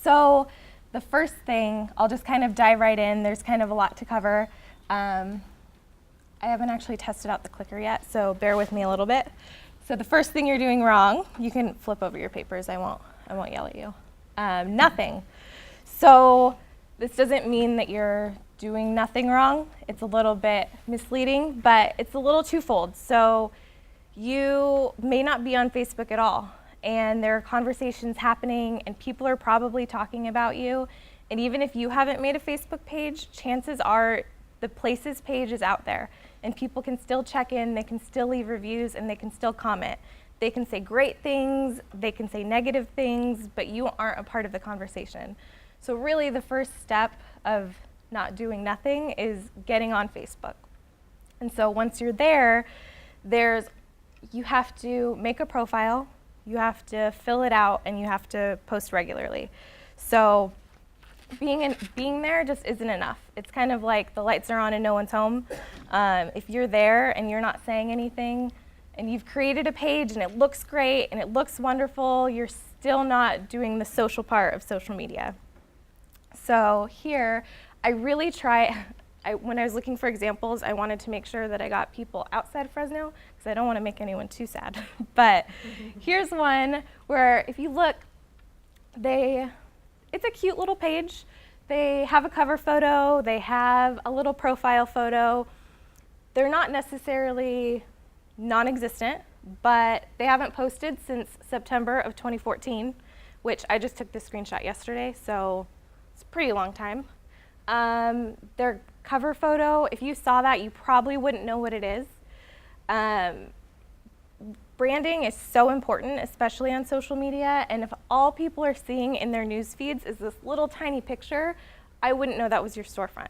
So the first thing, I'll just kind of dive right in. There's kind of a lot to cover. I haven't actually tested out the clicker yet, so bear with me a little bit. So the first thing you're doing wrong, you can flip over your papers. I won't yell at you. Nothing. So this doesn't mean that you're doing nothing wrong. It's a little bit misleading, but it's a little twofold. So you may not be on Facebook at all, and there are conversations happening, and people are probably talking about you. And even if you haven't made a Facebook page, chances are the Places page is out there, and people can still check in, they can still leave reviews, and they can still comment. They can say great things, they can say negative things, but you aren't a part of the conversation. So really the first step of not doing nothing is getting on Facebook. And so once you're there, you have to make a profile, you have to fill it out, and you have to post regularly. So being there just isn't enough. It's kind of like the lights are on and no one's home. If you're there and you're not saying anything, and you've created a page and it looks great and it looks wonderful, you're still not doing the social part of social media. So here, I really when I was looking for examples, I wanted to make sure that I got people outside Fresno, because I don't want to make anyone too sad. But here's one where if you look, it's a cute little page. They have a cover photo, they have a little profile photo. They're not necessarily non-existent, but they haven't posted since September of 2014, which I just took this screenshot yesterday, so it's a pretty long time. Their cover photo, if you saw that, you probably wouldn't know what it is. Branding is so important, especially on social media, and if all people are seeing in their news feeds is this little tiny picture, I wouldn't know that was your storefront.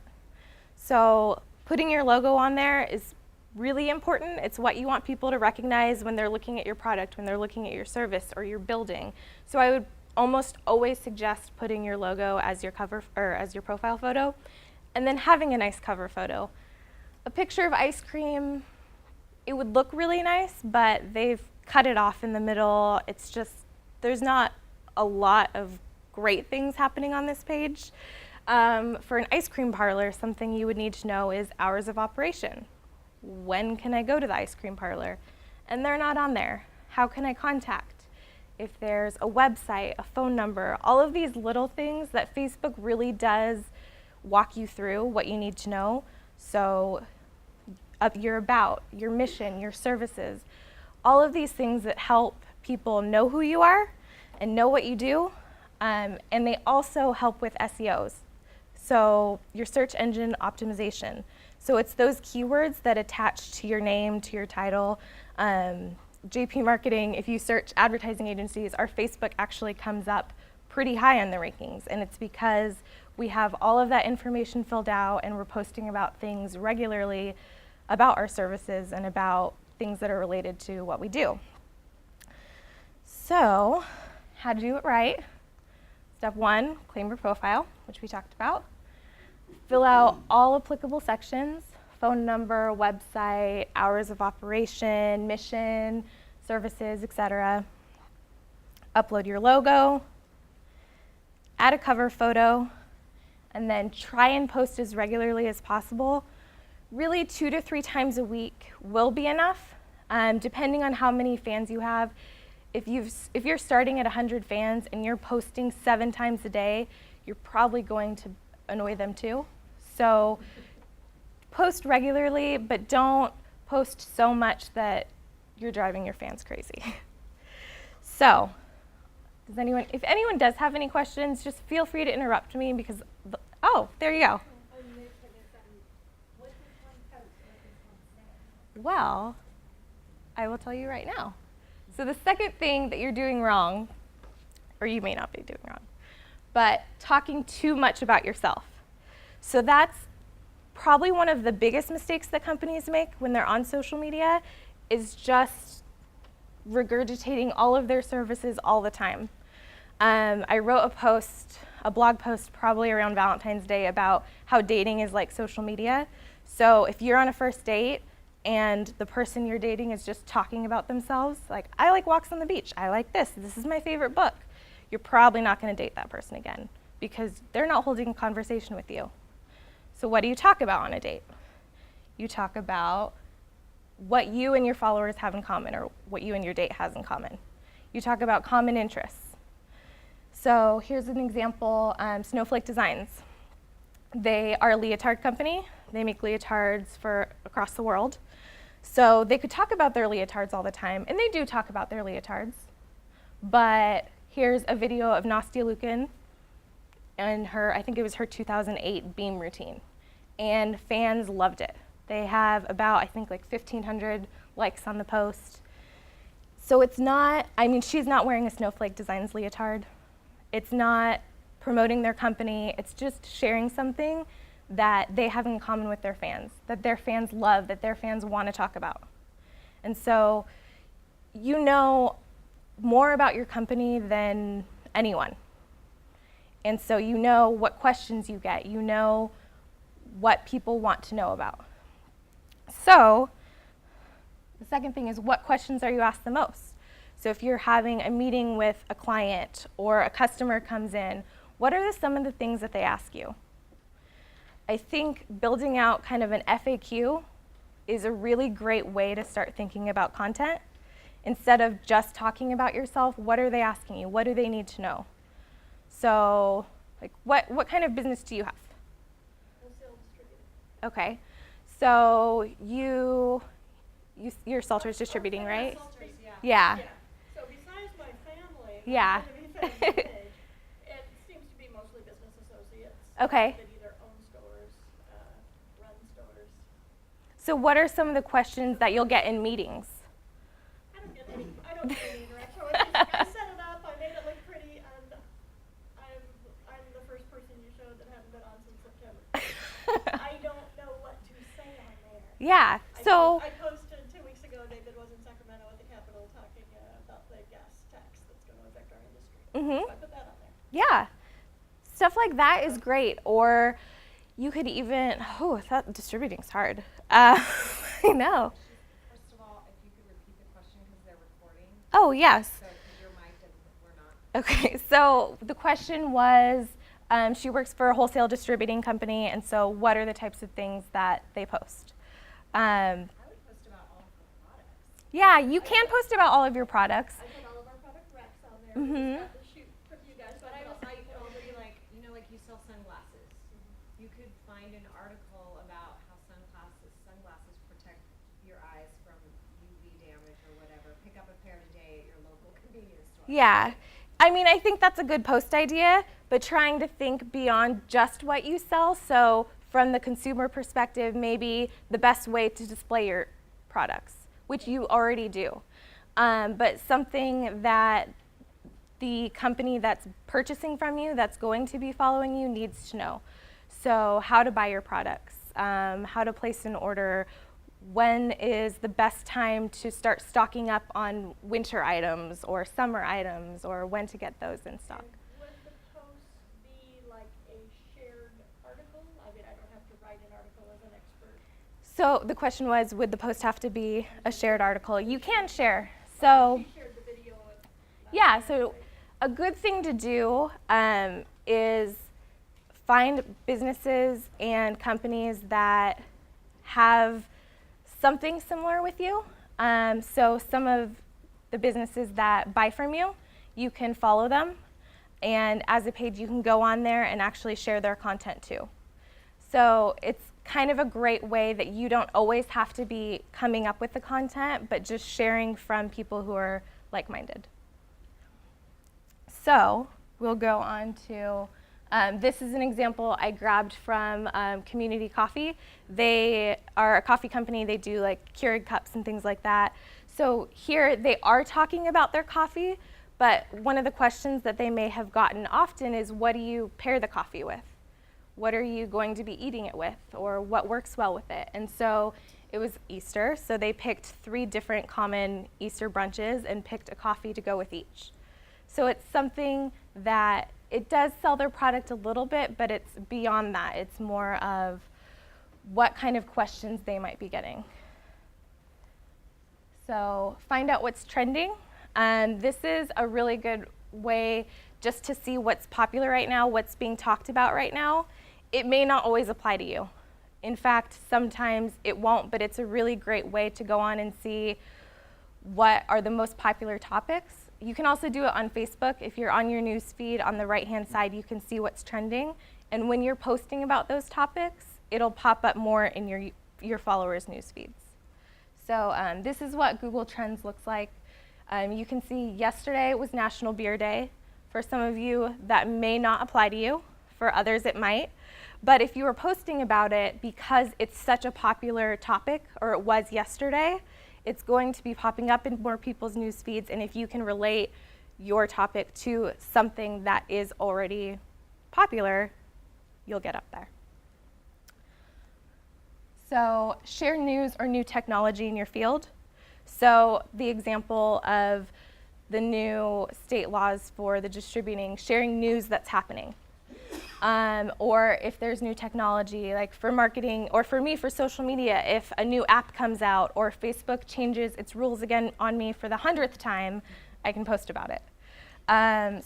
So putting your logo on there is really important. It's what you want people to recognize when they're looking at your product, when they're looking at your service or your building. So I would almost always suggest putting your logo as your cover or as your profile photo, and then having a nice cover photo. A picture of ice cream, it would look really nice, but they've cut it off in the middle. It's just, there's not a lot of great things happening on this page. For an ice cream parlor, something you would need to know is hours of operation. When can I go to the ice cream parlor? And they're not on there. How can I contact? If there's a website, a phone number, all of these little things that Facebook really does walk you through what you need to know. So your about, your mission, your services, all of these things that help people know who you are and know what you do. And they also help with SEOs. So your search engine optimization. So it's those keywords that attach to your name, to your title. JP Marketing, if you search advertising agencies, our Facebook actually comes up pretty high on the rankings, and it's because we have all of that information filled out and we're posting about things regularly about our services and about things that are related to what we do. So, how to do it right. Step 1, claim your profile, which we talked about. Fill out all applicable sections, phone number, website, hours of operation, mission, services, etc. Upload your logo, add a cover photo, and then try and post as regularly as possible. Really 2 to 3 times a week will be enough, depending on how many fans you have. If you're starting at 100 fans and you're posting 7 times a day, you're probably going to annoy them too. So post regularly, but don't post so much that you're driving your fans crazy. So, if anyone does have any questions, just feel free to interrupt me because, oh, there you go. Well, I will tell you right now. So the second thing that you're doing wrong, or you may not be doing wrong, but talking too much about yourself. So that's probably one of the biggest mistakes that companies make when they're on social media, is just regurgitating all of their services all the time. I wrote a blog post probably around Valentine's Day about how dating is like social media. So if you're on a first date and the person you're dating is just talking about themselves, like, I like walks on the beach, I like this is my favorite book, you're probably not going to date that person again because they're not holding a conversation with you. So what do you talk about on a date? You talk about what you and your followers have in common or what you and your date has in common. You talk about common interests. So here's an example, Snowflake Designs. They are a leotard company. They make leotards for across the world. So they could talk about their leotards all the time, and they do talk about their leotards. But here's a video of Nastia Lukin and her, I think it was her 2008 beam routine. And fans loved it. They have about, I think, like 1,500 likes on the post. So it's not, I mean, she's not wearing a Snowflake Designs leotard. It's not promoting their company. It's just sharing something that they have in common with their fans, that their fans love, that their fans want to talk about. And so you know more about your company than anyone. And so you know what questions you get. You know what people want to know about. So the second thing is, what questions are you asked the most? So if you're having a meeting with a client or a customer comes in, what are some of the things that they ask you? I think building out kind of an FAQ is a really great way to start thinking about content. Instead of just talking about yourself, what are they asking you? What do they need to know? So like what kind of business do you have? Wholesale distributor. Okay. So you're Salters distributing, right? Salters, yeah. Yeah. So besides my family, Yeah. it seems to be mostly business associates. Okay. That either own stores, run stores. So what are some of the questions that you'll get in meetings? I don't get any interaction with it. I set it up, I made it look pretty, and I'm the first person you showed that hadn't been on since September. I don't know what to say on there. Yeah. So I posted 2 weeks ago, David was in Sacramento at the Capitol talking about the gas tax that's going to affect our industry. Mhm. So I put that on there. yeah, stuff like that is great. Or you could even, that distributing's hard. I know. First of all, if you could repeat the question because they're recording. Oh, yes. So your mic and we're not. Okay, so the question was, she works for a wholesale distributing company, and so what are the types of things that they post? I would post about all of the products. Yeah, you can post about all of your products. I put all of our product racks on there. Mhm. Just got the shoot from you guys. But I could also be like, like you sell sunglasses. You could find an article about how sunglasses protect your eyes from UV damage or whatever. Pick up a pair today at your local convenience store. Yeah, I mean, I think that's a good post idea, but trying to think beyond just what you sell. So from the consumer perspective, maybe the best way to display your products, which you already do, but something that the company that's purchasing from you, that's going to be following you, needs to know. So how to buy your products, how to place an order, when is the best time to start stocking up on winter items or summer items, or when to get those in stock. And would the post be like a shared article? I mean, I don't have to write an article as an expert. So the question was, would the post have to be a shared article? You can share. So She shared the video of yeah, so a good thing to do is find businesses and companies that have something similar with you. So some of the businesses that buy from you, you can follow them. And as a page, you can go on there and actually share their content too. So it's kind of a great way that you don't always have to be coming up with the content, but just sharing from people who are like-minded. So we'll go on to, this is an example I grabbed from Community Coffee. They are a coffee company. They do like Keurig cups and things like that. So here they are talking about their coffee, but one of the questions that they may have gotten often is, what do you pair the coffee with? What are you going to be eating it with? Or what works well with it? And so it was Easter, so they picked 3 different common Easter brunches and picked a coffee to go with each. So it's something that it does sell their product a little bit, but it's beyond that. It's more of what kind of questions they might be getting. So find out what's trending. This is a really good way just to see what's popular right now, what's being talked about right now, it may not always apply to you. In fact, sometimes it won't, but it's a really great way to go on and see what are the most popular topics. You can also do it on Facebook. If you're on your news feed, on the right-hand side, you can see what's trending. And when you're posting about those topics, it'll pop up more in your followers' news feeds. So this is what Google Trends looks like. You can see yesterday was National Beer Day. For some of you, that may not apply to you. For others, it might. But if you were posting about it, because it's such a popular topic, or it was yesterday, it's going to be popping up in more people's news feeds. And if you can relate your topic to something that is already popular, you'll get up there. So share news or new technology in your field. So the example of the new state laws for the distributing, sharing news that's happening. Or if there's new technology, like for marketing, or for me, for social media, if a new app comes out, or Facebook changes its rules again on me for the 100th time, I can post about it.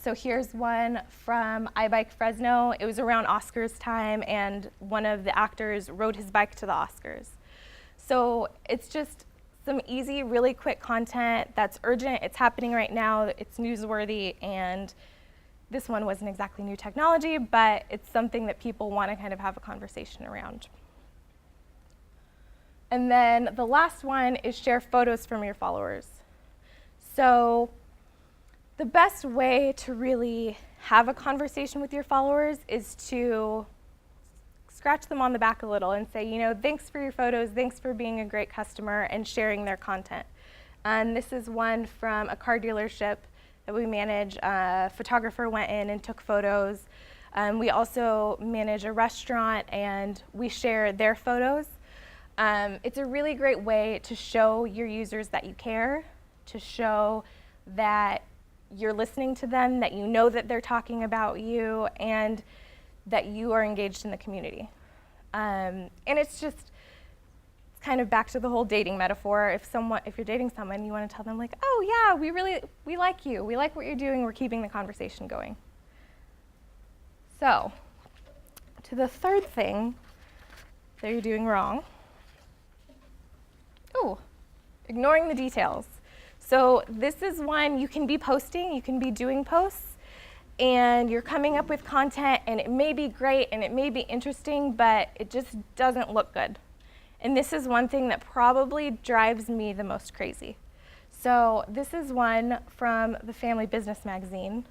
So here's one from iBike Fresno. It was around Oscars time, and one of the actors rode his bike to the Oscars. So it's just some easy, really quick content that's urgent. It's happening right now. It's newsworthy, and this one wasn't exactly new technology, but it's something that people want to kind of have a conversation around. And then the last one is share photos from your followers. So the best way to really have a conversation with your followers is to scratch them on the back a little and say, you know, thanks for your photos, thanks for being a great customer, and sharing their content. And this is one from a car dealership that we manage. A photographer went in and took photos. We also manage a restaurant, and we share their photos. It's a really great way to show your users that you care, to show that you're listening to them, that you know that they're talking about you, and that you are engaged in the community. And it's just kind of back to the whole dating metaphor. If you're dating someone, you want to tell them like, oh yeah, we like you, we like what you're doing, we're keeping the conversation going. So, to the third thing that you're doing wrong. Oh, ignoring the details. So this is one you can be posting, you can be doing posts, and you're coming up with content, and it may be great and it may be interesting, but it just doesn't look good. And this is one thing that probably drives me the most crazy. So this is one from the Family Business magazine,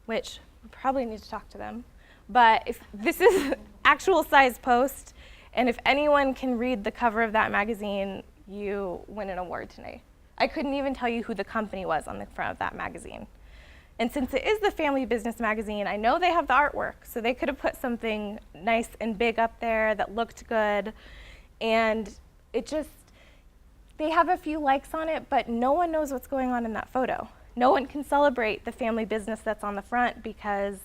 which we probably need to talk to them. But if this is actual size post, and if anyone can read the cover of that magazine, you win an award tonight. I couldn't even tell you who the company was on the front of that magazine. And since it is the Family Business magazine, I know they have the artwork, so they could have put something nice and big up there that looked good. And it just, they have a few likes on it, but no one knows what's going on in that photo. No one can celebrate the family business that's on the front because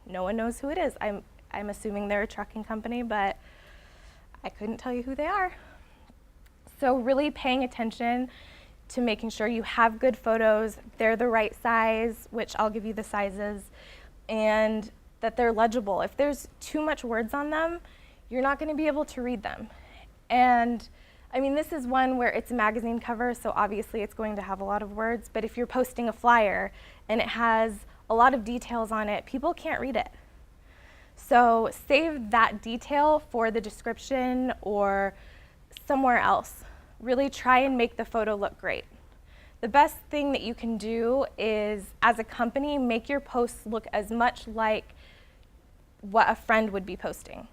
no one knows who it is. I'm assuming they're a trucking company, but I couldn't tell you who they are. So really paying attention to making sure you have good photos, they're the right size, which I'll give you the sizes, and that they're legible. If there's too much words on them, you're not going to be able to read them. And I mean, this is one where it's a magazine cover, so obviously it's going to have a lot of words, but if you're posting a flyer and it has a lot of details on it, people can't read it. So save that detail for the description or somewhere else. Really try and make the photo look great. The best thing that you can do is, as a company, make your posts look as much like what a friend would be posting.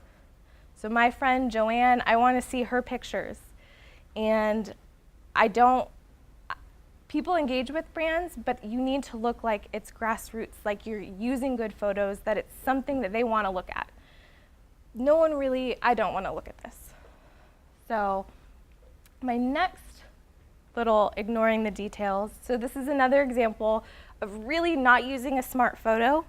So my friend Joanne, I want to see her pictures. And people engage with brands, but you need to look like it's grassroots, like you're using good photos, that it's something that they want to look at. I don't want to look at this. So my next little ignoring the details. So this is another example of really not using a smart photo.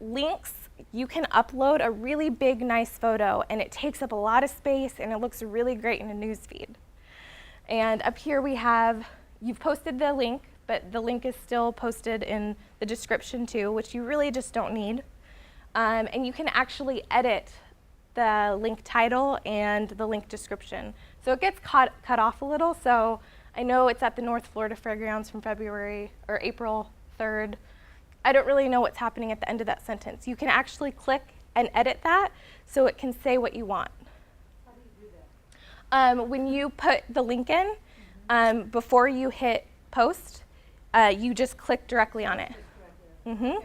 Links, you can upload a really big, nice photo, and it takes up a lot of space, and it looks really great in a news feed. And up here we have, you've posted the link, but the link is still posted in the description too, which you really just don't need. And you can actually edit the link title and the link description. So it gets cut off a little. So I know it's at the North Florida Fairgrounds from February or April 3rd. I don't really know what's happening at the end of that sentence. You can actually click and edit that so it can say what you want. How do you do that? When you put the link in, before you hit post, you just click directly on it. Okay.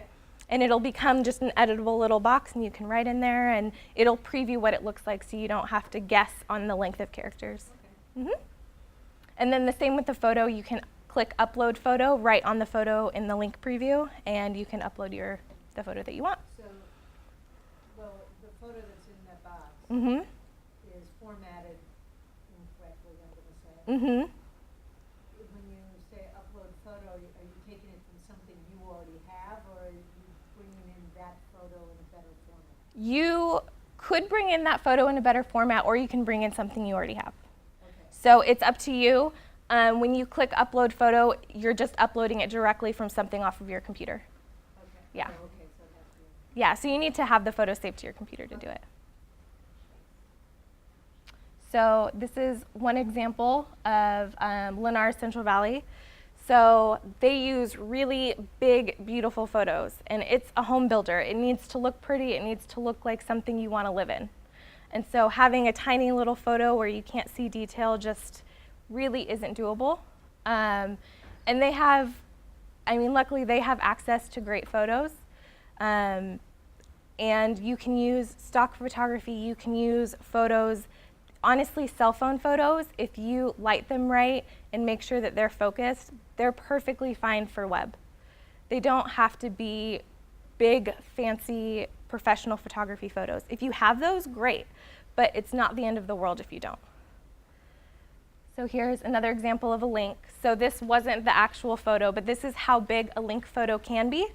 And it'll become just an editable little box, and you can write in there, and it'll preview what it looks like so you don't have to guess on the length of characters. Okay. And then the same with the photo. You can click upload photo right on the photo in the link preview, and you can upload the photo that you want. So, well, the photo that's in that box is formatted incorrectly, I'm going to say. When you say upload photo, are you taking it from something you already have, or are you bringing in that photo in a better format? You could bring in that photo in a better format, or you can bring in something you already have. Okay. So it's up to you. When you click upload photo, you're just uploading it directly from something off of your computer. Okay. Yeah. Oh, okay, so that's good. Yeah, so you need to have the photo saved to your computer to do it. So this is one example of Lennar Central Valley. So they use really big, beautiful photos, and it's a home builder. It needs to look pretty. It needs to look like something you want to live in. And so having a tiny little photo where you can't see detail just really isn't doable. And they have, luckily they have access to great photos. And you can use stock photography, you can use photos. Honestly, cell phone photos, if you light them right and make sure that they're focused, they're perfectly fine for web. They don't have to be big, fancy, professional photography photos. If you have those, great, but it's not the end of the world if you don't. So here's another example of a link. So this wasn't the actual photo, but this is how big a link photo can be.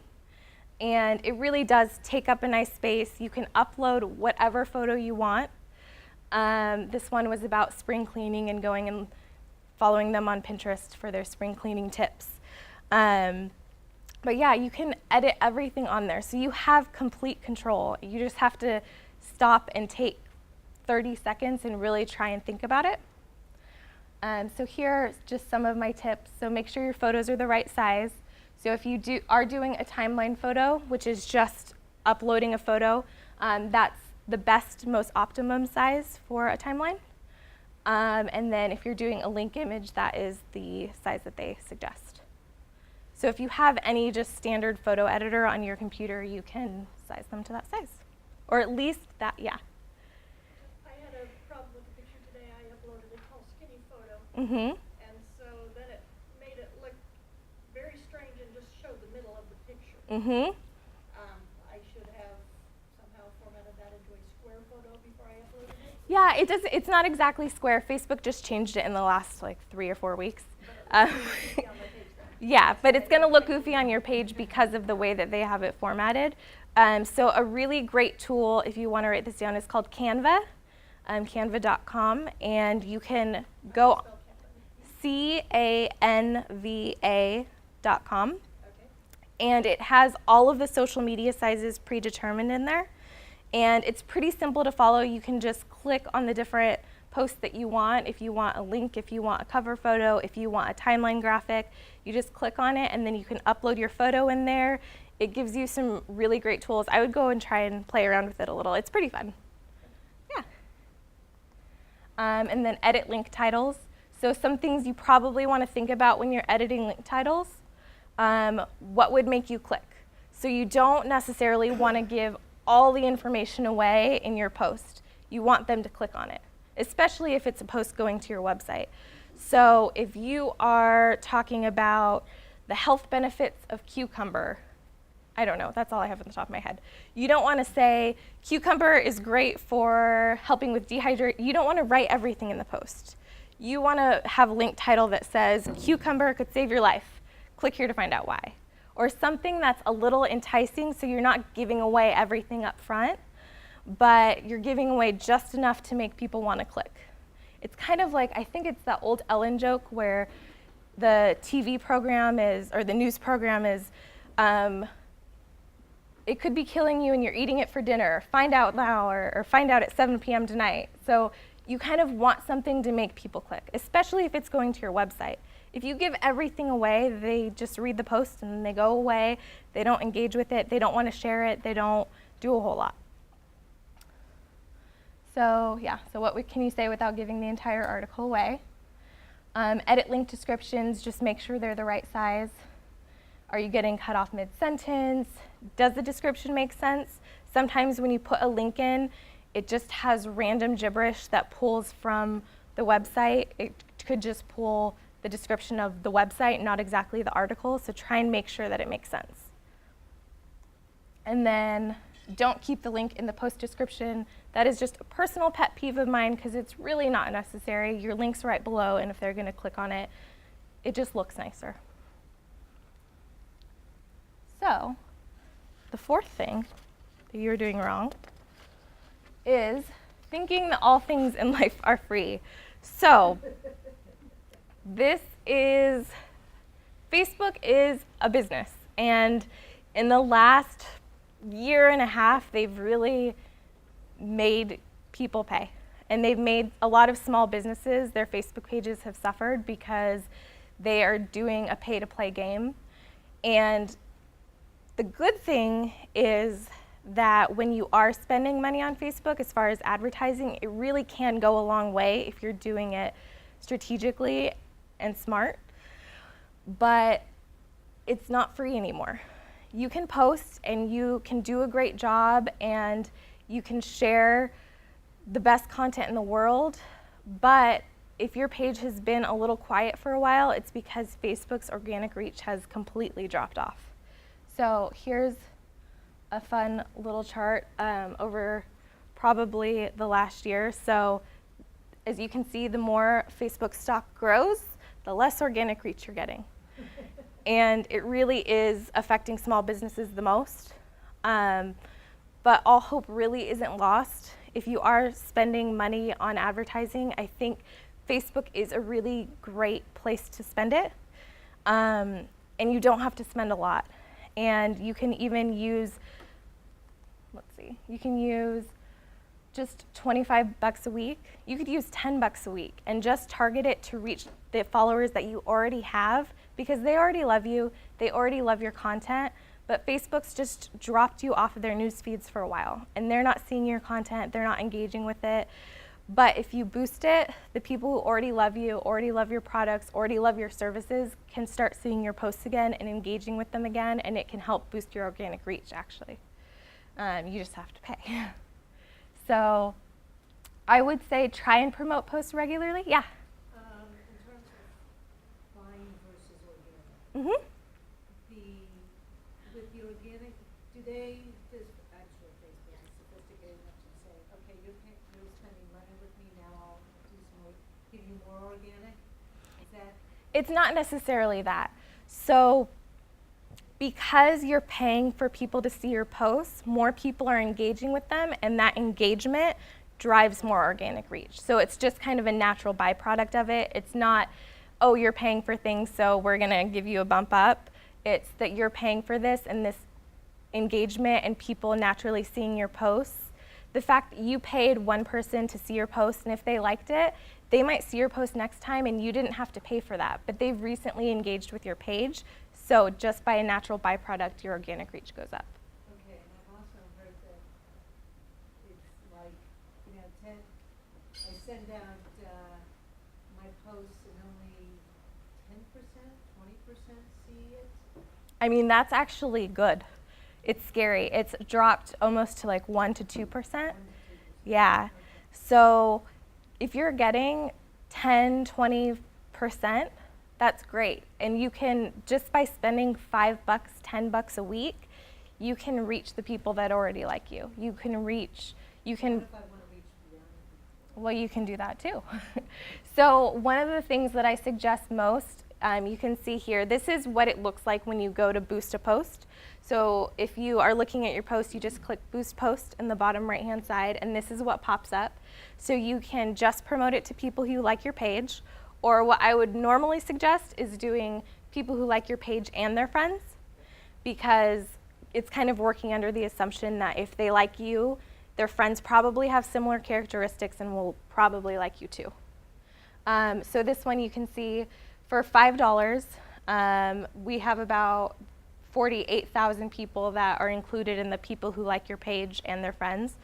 And it really does take up a nice space. You can upload whatever photo you want. This one was about spring cleaning and going and following them on Pinterest for their spring cleaning tips. But yeah, you can edit everything on there. So you have complete control. You just have to stop and take 30 seconds and really try and think about it. So here are just some of my tips. So make sure your photos are the right size. So if you are doing a timeline photo, which is just uploading a photo, that's the best, most optimum size for a timeline. And then if you're doing a link image, that is the size that they suggest. So if you have any just standard photo editor on your computer, you can size them to that size. Or at least that, yeah. I had a problem with the picture today. I uploaded a tall, skinny photo. And so then it made it look very strange and just showed the middle of the picture. I should have somehow formatted that into a square photo before I uploaded it. Yeah, it's not exactly square. Facebook just changed it in the last like 3 or 4 weeks. Yeah, but it's going to look goofy on your page because of the way that they have it formatted. So a really great tool, if you want to write this down, is called Canva, canva.com, and you can go canva.com, and it has all of the social media sizes predetermined in there, and it's pretty simple to follow. You can just click on the different posts that you want. If you want a link, if you want a cover photo, if you want a timeline graphic, you just click on it, and then you can upload your photo in there. It gives you some really great tools. I would go and try and play around with it a little. It's pretty fun. Yeah. And then edit link titles. So some things you probably want to think about when you're editing link titles. What would make you click? So you don't necessarily want to give all the information away in your post. You want them to click on it, especially if it's a post going to your website. So if you are talking about the health benefits of cucumber, I don't know, that's all I have on the top of my head. You don't want to say cucumber is great for helping with dehydration. You don't want to write everything in the post. You want to have a link title that says cucumber could save your life. Click here to find out why. Or something that's a little enticing so you're not giving away everything up front, but you're giving away just enough to make people want to click. It's kind of like, I think it's that old Ellen joke where the TV program is, or the news program is, it could be killing you and you're eating it for dinner, find out now, or find out at 7 p.m. tonight. So you kind of want something to make people click, especially if it's going to your website. If you give everything away, they just read the post and they go away. They don't engage with it. They don't want to share it. They don't do a whole lot. So yeah, so what can you say without giving the entire article away? Edit link descriptions, just make sure they're the right size. Are you getting cut off mid-sentence? Does the description make sense? Sometimes when you put a link in, it just has random gibberish that pulls from the website. It could just pull the description of the website, not exactly the article, so try and make sure that it makes sense. And then don't keep the link in the post description. That is just a personal pet peeve of mine because it's really not necessary. Your link's right below, and if they're going to click on it, it just looks nicer. So, the fourth thing that you're doing wrong is thinking that all things in life are free. So, Facebook is a business, and in the last year and a half, they've really made people pay. And they've made a lot of small businesses, their Facebook pages have suffered because they are doing a pay-to-play game. And the good thing is that when you are spending money on Facebook, as far as advertising, it really can go a long way if you're doing it strategically and smart. But it's not free anymore. You can post and you can do a great job and you can share the best content in the world, but if your page has been a little quiet for a while, it's because Facebook's organic reach has completely dropped off. So here's a fun little chart over probably the last year. So as you can see, the more Facebook stock grows, the less organic reach you're getting. And it really is affecting small businesses the most. But all hope really isn't lost. If you are spending money on advertising, I think Facebook is a really great place to spend it. And you don't have to spend a lot. And you can even use, you can use just 25 bucks a week. You could use 10 bucks a week and just target it to reach the followers that you already have because they already love you, they already love your content, but Facebook's just dropped you off of their news feeds for a while and they're not seeing your content, they're not engaging with it. But if you boost it, the people who already love you, already love your products, already love your services can start seeing your posts again and engaging with them again, and it can help boost your organic reach actually. You just have to pay. So I would say try and promote posts regularly. Yeah? In terms of buying versus organic, Mm-hmm. with the organic, does actually Facebook is sophisticated enough to say, okay, you're spending money with me, now I'll give you more organic? Is that? It's not necessarily that. So because you're paying for people to see your posts, more people are engaging with them, and that engagement drives more organic reach. So it's just kind of a natural byproduct of it. It's not, oh, you're paying for things, so we're gonna give you a bump up. It's that you're paying for this and this engagement and people naturally seeing your posts. The fact that you paid one person to see your post, and if they liked it, they might see your post next time and you didn't have to pay for that, but they've recently engaged with your page. So just by a natural byproduct, your organic reach goes up. Okay, and I've also heard that it's like, I send out my posts and only 10%, 20% see it. I mean, that's actually good. It's scary. It's dropped almost to like 1 to 2%. Yeah. So if you're getting 10, 20%, that's great. And you can, just by spending $5, $10 a week, you can reach the people that already like you. You can, What if I want to reach beyond? well, you can do that too. So one of the things that I suggest most, you can see here, this is what it looks like when you go to boost a post. So if you are looking at your post, you just click boost post in the bottom right hand side, and this is what pops up. So you can just promote it to people who like your page, Or what I would normally suggest is doing people who like your page and their friends, because it's kind of working under the assumption that if they like you, their friends probably have similar characteristics and will probably like you too. So this one you can see for $5, we have about 48,000 people that are included in the people who like your page and their friends.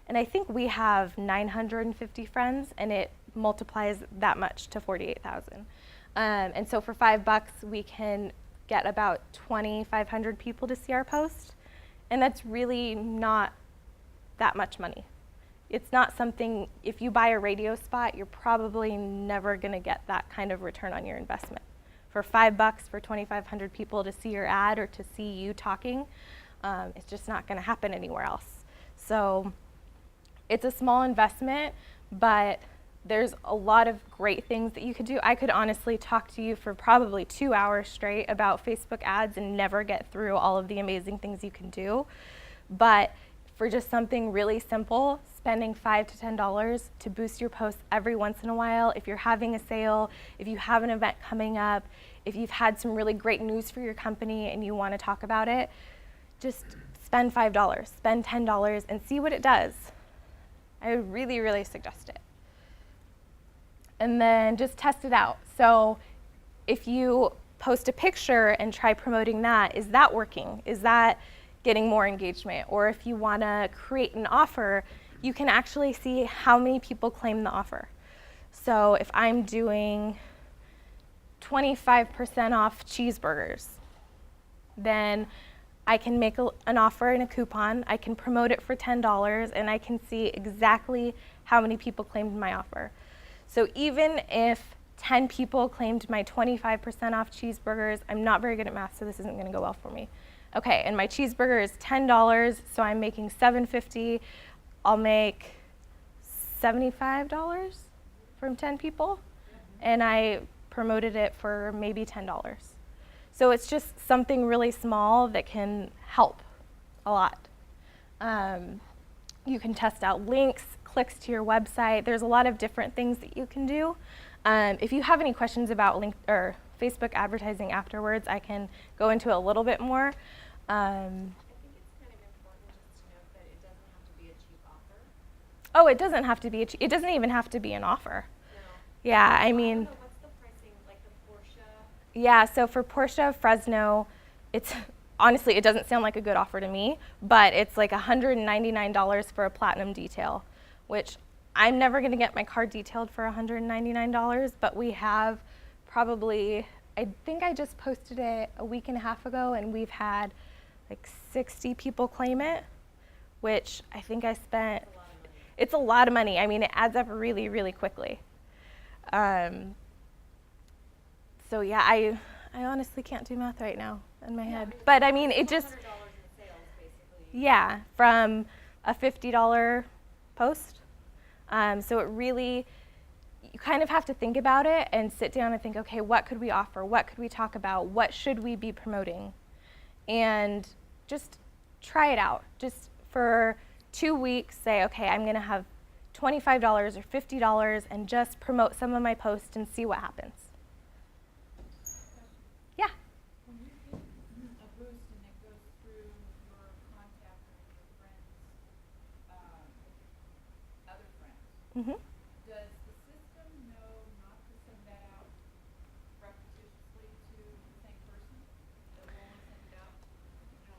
And I think we have 950 friends, and it multiplies that much to 48,000. And so for $5, we can get about 2,500 people to see our post. And that's really not that much money. It's not something, if you buy a radio spot, you're probably never going to get that kind of return on your investment. For $5 for 2,500 people to see your ad or to see you talking, it's just not going to happen anywhere else. So it's a small investment, but there's a lot of great things that you could do. I could honestly talk to you for probably 2 hours straight about Facebook ads and never get through all of the amazing things you can do. But for just something really simple, spending $5 to $10 to boost your posts every once in a while, if you're having a sale, if you have an event coming up, if you've had some really great news for your company and you want to talk about it, just spend $5, spend $10 and see what it does. I would really, really suggest it. And then just test it out. So if you post a picture and try promoting that, is that working? Is that getting more engagement? Or if you want to create an offer, you can actually see how many people claim the offer. So if I'm doing 25% off cheeseburgers, then I can make an offer and a coupon, I can promote it for $10, and I can see exactly how many people claimed my offer. So even if 10 people claimed my 25% off cheeseburgers, I'm not very good at math, so this isn't gonna go well for me. Okay, and my cheeseburger is $10, so I'm making $7.50. I'll make $75 from 10 people, and I promoted it for maybe $10. So it's just something really small that can help a lot. You can test out links, clicks to your website. There's a lot of different things that you can do. If you have any questions about Facebook advertising afterwards, I can go into it a little bit more. I think it's kind of important just to note that it doesn't have to be a cheap offer. Oh, it doesn't have to be it doesn't even have to be an offer. No. Yeah, I I mean, don't know, what's the pricing, like the Porsche? yeah, so for Porsche of Fresno, it's honestly, it doesn't sound like a good offer to me, but it's like $199 for a platinum detail, which I'm never going to get my car detailed for $199, but we have probably, I think I just posted it a week and a half ago, and we've had like 60 people claim it, which I think I spent, it's a lot of money. I mean, it adds up really, really quickly. So yeah, I honestly can't do math right now in my head. But I mean, it just, $100 in sales, basically. yeah, from a $50 post. So it really, you kind of have to think about it and sit down and think, okay, what could we offer? What could we talk about? What should we be promoting? And just try it out. Just for 2 weeks, say, okay, I'm going to have $25 or $50 and just promote some of my posts and see what happens. Yeah. When you get a boost and it goes through your contact or your friends, other friends, Mm-hmm. does the system know not to send that out repetitiously to the same person? It will only send it out,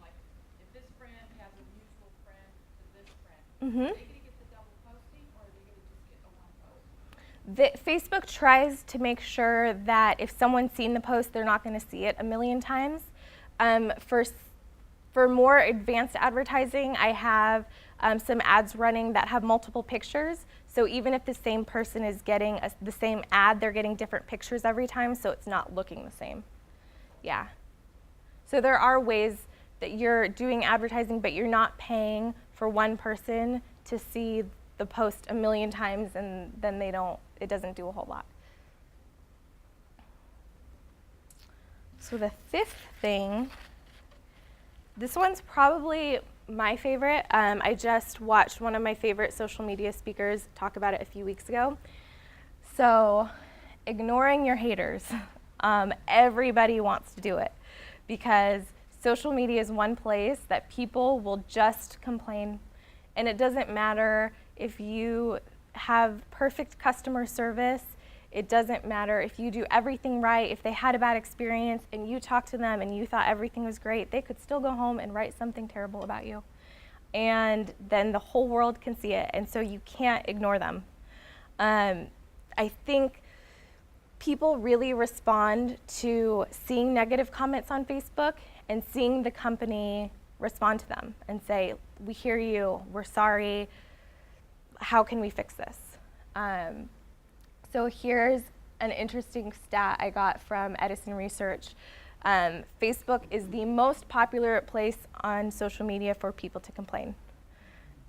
like if this friend has a mutual friend to this friend, Mm-hmm. are they gonna get the double posting or are they gonna just get a one post? Facebook tries to make sure that if someone's seen the post, they're not going to see it a million times. For more advanced advertising, I have some ads running that have multiple pictures. So even if the same person is getting the same ad, they're getting different pictures every time, so it's not looking the same. Yeah. So there are ways that you're doing advertising, but you're not paying for one person to see the post a million times, and then it doesn't do a whole lot. So the fifth thing, this one's probably my favorite. I just watched one of my favorite social media speakers talk about it a few weeks ago. So ignoring your haters. Everybody wants to do it because social media is one place that people will just complain. And it doesn't matter if you have perfect customer service. It doesn't matter if you do everything right. If they had a bad experience and you talked to them and you thought everything was great, they could still go home and write something terrible about you. And then the whole world can see it. And so you can't ignore them. I think people really respond to seeing negative comments on Facebook and seeing the company respond to them and say, we hear you, we're sorry, how can we fix this? So here's an interesting stat I got from Edison Research. Facebook is the most popular place on social media for people to complain.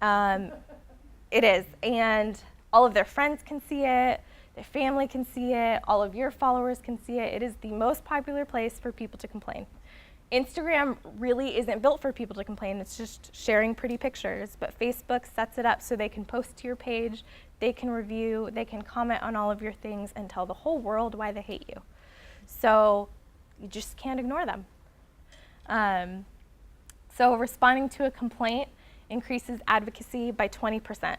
It is, and all of their friends can see it, their family can see it, all of your followers can see it. It is the most popular place for people to complain. Instagram really isn't built for people to complain, it's just sharing pretty pictures, but Facebook sets it up so they can post to your page, they can review, they can comment on all of your things and tell the whole world why they hate you. So you just can't ignore them. So responding to a complaint increases advocacy by 20%.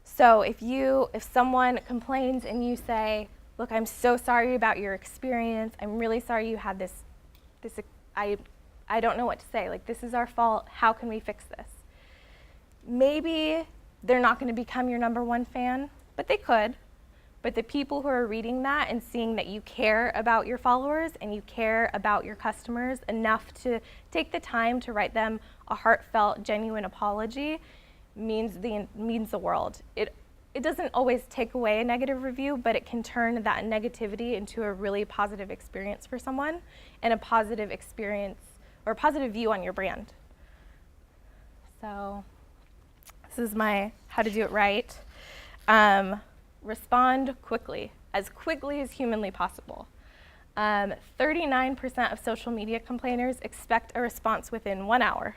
So if someone complains and you say, look, I'm so sorry about your experience, I'm really sorry you had this I don't know what to say, like this is our fault, how can we fix this? Maybe they're not going to become your #1 fan, but they could. But the people who are reading that and seeing that you care about your followers and you care about your customers enough to take the time to write them a heartfelt, genuine apology means the world. It doesn't always take away a negative review, but it can turn that negativity into a really positive experience for someone and a positive experience or a positive view on your brand. So this is my how to do it right. Respond quickly as humanly possible. 39% of social media complainers expect a response within 1 hour.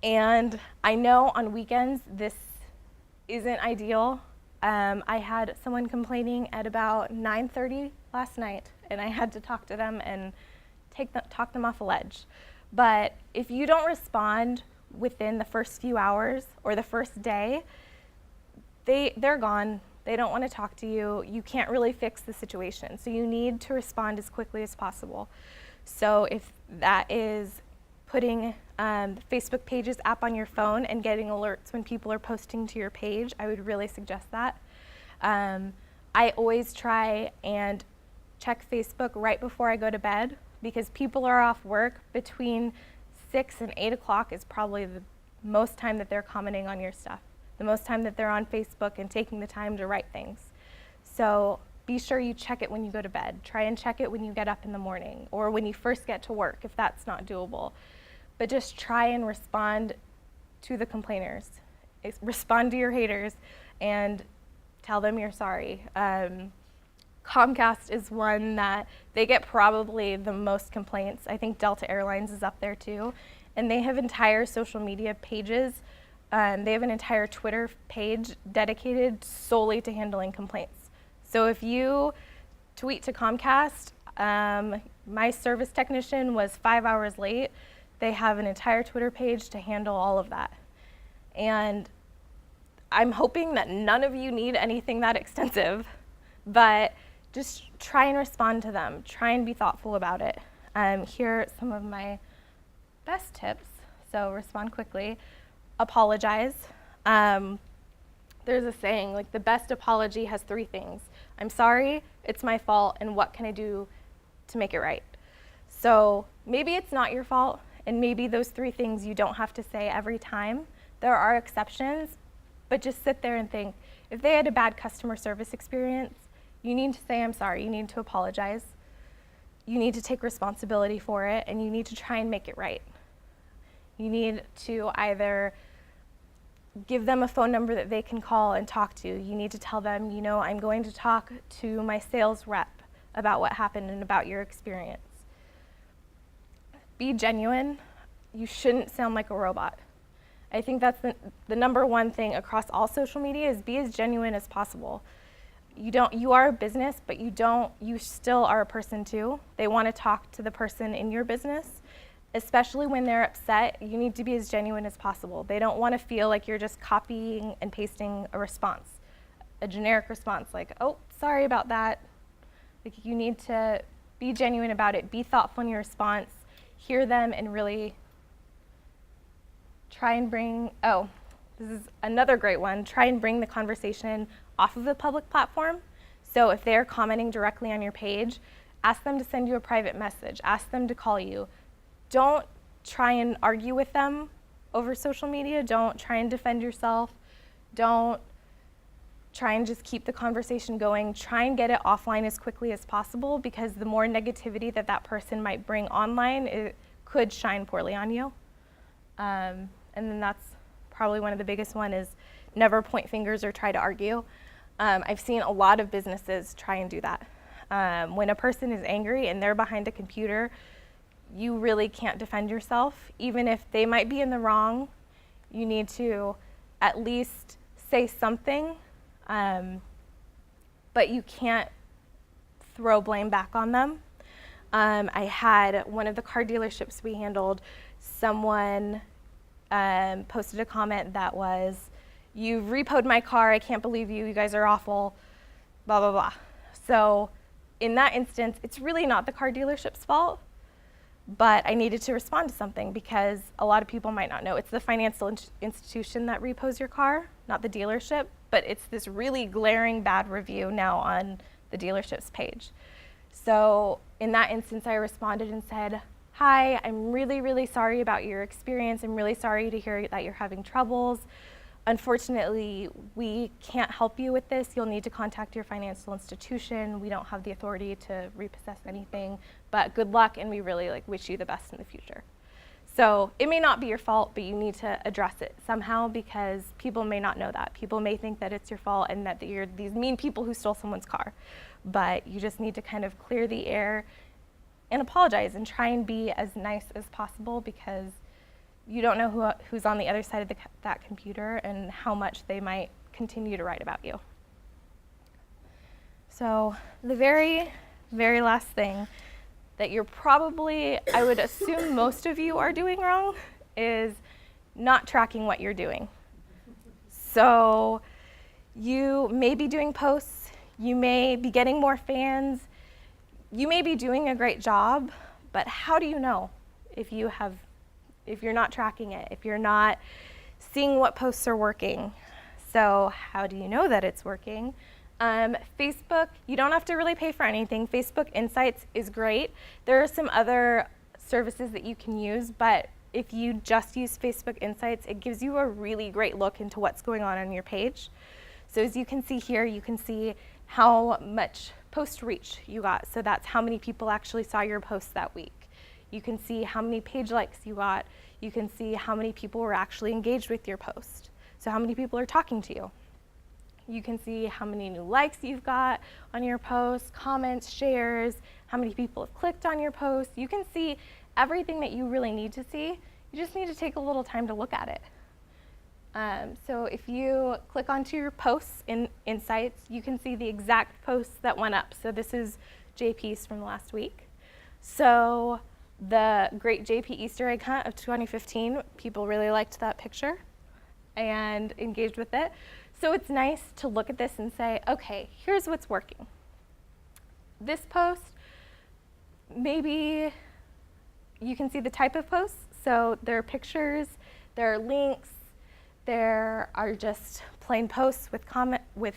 And I know on weekends this isn't ideal. I had someone complaining at about 9:30 last night, and I had to talk to them and talk them off a ledge. But if you don't respond within the first few hours or the first day, they're gone. They don't want to talk to you. You can't really fix the situation. So you need to respond as quickly as possible. So if that is putting the Facebook Pages app on your phone and getting alerts when people are posting to your page, I would really suggest that. I always try and check Facebook right before I go to bed because people are off work. Between 6 and 8 o'clock is probably the most time that they're commenting on your stuff, the most time that they're on Facebook and taking the time to write things. So be sure you check it when you go to bed. Try and check it when you get up in the morning or when you first get to work if that's not doable. But just try and respond to the complainers. Respond to your haters and tell them you're sorry. Comcast is one that they get probably the most complaints. I think Delta Airlines is up there too. And they have entire social media pages. They have an entire Twitter page dedicated solely to handling complaints. So if you tweet to Comcast, my service technician was 5 hours late, they have an entire Twitter page to handle all of that. And I'm hoping that none of you need anything that extensive, but just try and respond to them. Try and be thoughtful about it. Here are some of my best tips. So respond quickly. Apologize. There's a saying, like the best apology has 3 things. I'm sorry, it's my fault, and what can I do to make it right? So maybe it's not your fault, and maybe those 3 things you don't have to say every time. There are exceptions, but just sit there and think, if they had a bad customer service experience, you need to say I'm sorry, you need to apologize, you need to take responsibility for it, and you need to try and make it right. You need to either give them a phone number that they can call and talk to. You need to tell them, you know, I'm going to talk to my sales rep about what happened and about your experience. Be genuine. You shouldn't sound like a robot. I think that's the #1 thing across all social media is be as genuine as possible. you are a business, but you still are a person too. They want to talk to the person in your business, especially when they're upset. You need to be as genuine as possible. They don't want to feel like you're just copying and pasting a response, a generic response like, oh, sorry about that. Like, you need to be genuine about it, be thoughtful in your response, hear them, and really try and bring, this is another great one, try and bring the conversation off of a public platform. So if they're commenting directly on your page, ask them to send you a private message, ask them to call you. Don't try and argue with them over social media. Don't try and defend yourself. Don't try and just keep the conversation going. Try and get it offline as quickly as possible, because the more negativity that person might bring online, it could shine poorly on you. And then that's probably one of the biggest one is never point fingers or try to argue. I've seen a lot of businesses try and do that. When a person is angry and they're behind a computer, you really can't defend yourself. Even if they might be in the wrong, you need to at least say something, but you can't throw blame back on them. I had one of the car dealerships we handled, someone posted a comment that was, "You've repoed my car, I can't believe you, you guys are awful, blah, blah, blah." So in that instance, it's really not the car dealership's fault, but I needed to respond to something because a lot of people might not know. It's the financial institution that repos your car, not the dealership, but it's this really glaring bad review now on the dealership's page. So in that instance, I responded and said, "Hi, I'm really, really sorry about your experience. I'm really sorry to hear that you're having troubles. Unfortunately, we can't help you with this. You'll need to contact your financial institution. We don't have the authority to repossess anything, but good luck, and we really wish you the best in the future." So it may not be your fault, but you need to address it somehow, because people may not know that. People may think that it's your fault and that you're these mean people who stole someone's car. But you just need to kind of clear the air and apologize and try and be as nice as possible, because you don't know who's on the other side of that computer and how much they might continue to write about you. So the very, very last thing that you're probably, I would assume most of you are doing wrong, is not tracking what you're doing. So you may be doing posts, you may be getting more fans, you may be doing a great job, but how do you know if you're not tracking it, if you're not seeing what posts are working? So how do you know that it's working? Facebook, you don't have to really pay for anything. Facebook Insights is great. There are some other services that you can use, but if you just use Facebook Insights, it gives you a really great look into what's going on your page. So as you can see here, you can see how much post reach you got. So that's how many people actually saw your post that week. You can see how many page likes you got. You can see how many people were actually engaged with your post. So how many people are talking to you. You can see how many new likes you've got on your post, comments, shares, how many people have clicked on your post. You can see everything that you really need to see. You just need to take a little time to look at it. So if you click onto your posts in Insights, you can see the exact posts that went up. So this is JP's from last week. So the Great JP Easter egg hunt of 2015, people really liked that picture and engaged with it. So it's nice to look at this and say, okay, here's what's working. This post, maybe you can see the type of posts. So there are pictures, there are links, there are just plain posts with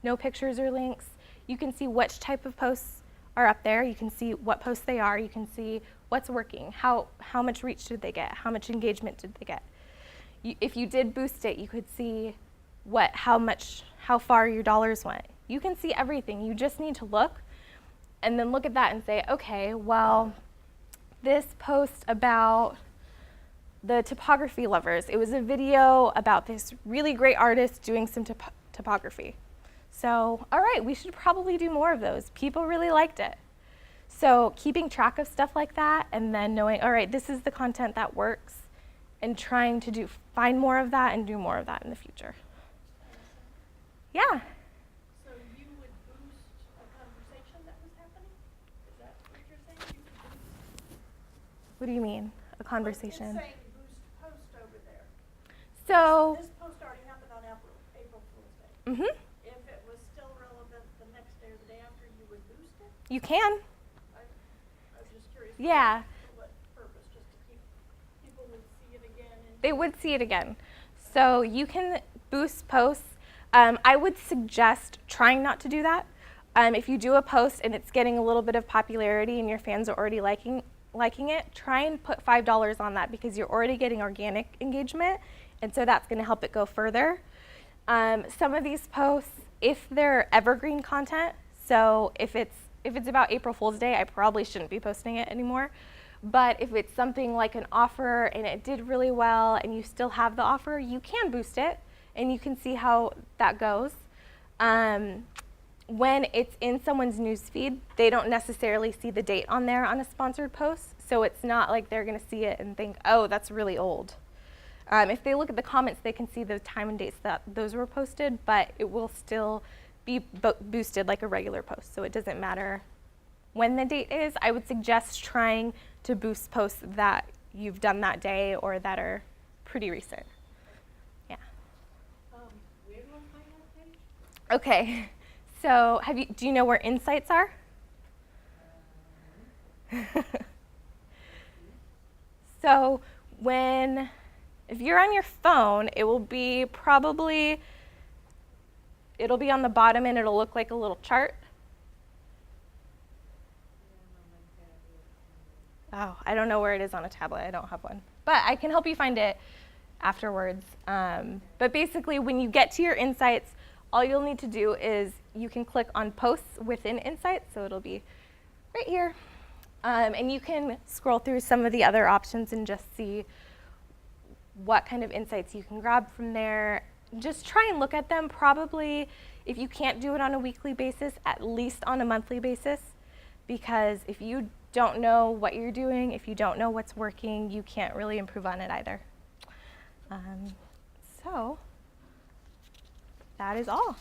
no pictures or links. You can see which type of posts are up there. You can see what posts they are. You can see what's working, how much reach did they get, how much engagement did they get. If you did boost it, you could see how far your dollars went. You can see everything. You just need to look and then look at that and say, okay, well, this post about the typography lovers, it was a video about this really great artist doing some typography. So, all right, we should probably do more of those. People really liked it. So keeping track of stuff like that and then knowing, all right, this is the content that works, and trying to find more of that and do more of that in the future. Yeah. So you would What do you mean? A Like, conversation? it's saying boost post over there. So, This post already happened on April Fool's Day. mhm, If it was still relevant the next day or the day after, you would boost it? you can. I was just curious. Yeah. For what purpose? Just to keep, people would see it again and. They would see it again. So you can boost posts. I would suggest trying not to do that. If you do a post and it's getting a little bit of popularity and your fans are already liking it, try and put $5 on that because you're already getting organic engagement, and so that's going to help it go further. Some of these posts, if they're evergreen content, so if it's about April Fool's Day, I probably shouldn't be posting it anymore. But if it's something like an offer and it did really well and you still have the offer, you can boost it and you can see how that goes. When it's in someone's newsfeed, they don't necessarily see the date on there on a sponsored post, so it's not like they're going to see it and think, oh, that's really old. If they look at the comments, they can see the time and dates that those were posted, but it will still be boosted like a regular post, so it doesn't matter when the date is. I would suggest trying to boost posts that you've done that day or that are pretty recent. Yeah. Where do I find that page? Okay. So, do you know where insights are? So, if you're on your phone, it'll be on the bottom and it'll look like a little chart. Oh, I don't know where it is on a tablet. I don't have one. But I can help you find it afterwards. But basically, when you get to your insights, all you'll need to do is you can click on posts within insights. So it'll be right here. And you can scroll through some of the other options and just see what kind of insights you can grab from there. Just try and look at them. Probably, if you can't do it on a weekly basis, at least on a monthly basis. Because if you don't know what you're doing, if you don't know what's working, you can't really improve on it either. So that is all.